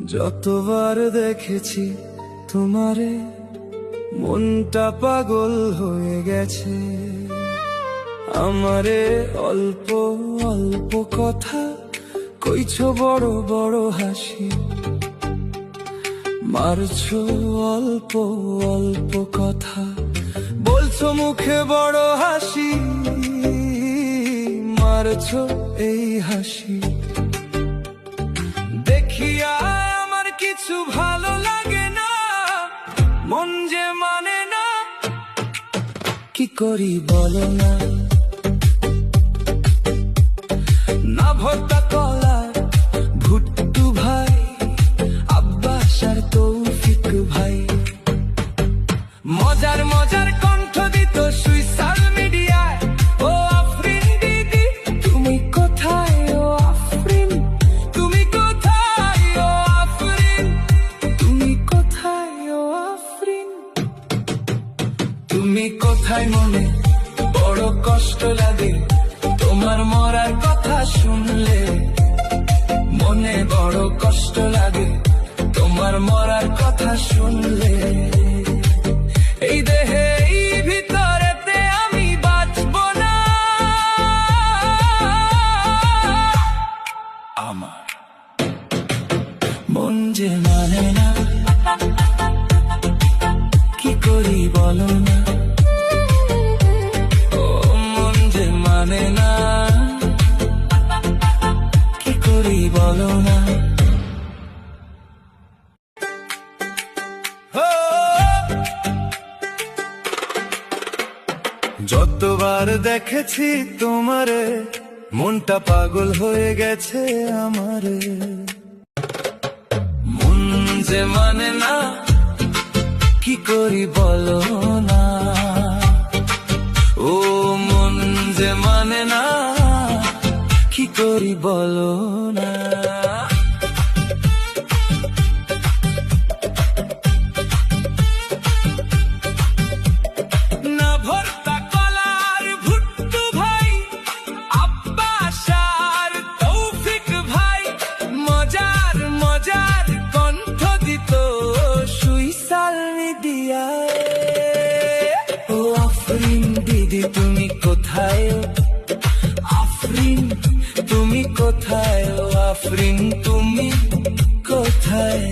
যতবার দেখেছি তোমারে মনটা পাগল হয়ে গেছে। আমারে অল্প অল্প কথা কইছো বড় বড় হাসি, মারছো অল্প অল্প কথা বলছো মুখে বড় হাসি, মারছো এই হাসি দেখিয়া আমার কিছু ভালো লাগে না, মন যে মানে না, কি করি বলো না। না ভর্তা কলা ভুট্টু ভাই, আব্বাস আর তৌফিক ভাই, মজার মজার কণ্ঠ দিত সোশ্যাল মিডিয়ায়। ও আফরিন দিদি তুমি কোথায়, ও আফরিন তুমি কোথায়, ও আফরিন তুমি কোথায়, ও আফরিন তুমি কোথায়। মনে বড় কষ্ট লাগে তোমার মরার কথা শুনলে, মনে বড় কষ্ট লাগে তোমার মরার কথা শুনলে। এই দেহে এই ভিতরেতে আমি বাঁচব না, আমার মন যে মানে না, কি করি বলো না। ও মন যে মানে না, কি করি বলো না। যতবার দেখেছি তোমারে মনটা পাগল হয়ে গেছে। আমারে মন যে মানে না, কি করি বলো না। ও মন যে মানে না, কি করি বলো না। ও আফরিন দিদি তুমি কোথায়, আফরিন তুমি কোথায়, ও আফরিন তুমি কোথায়।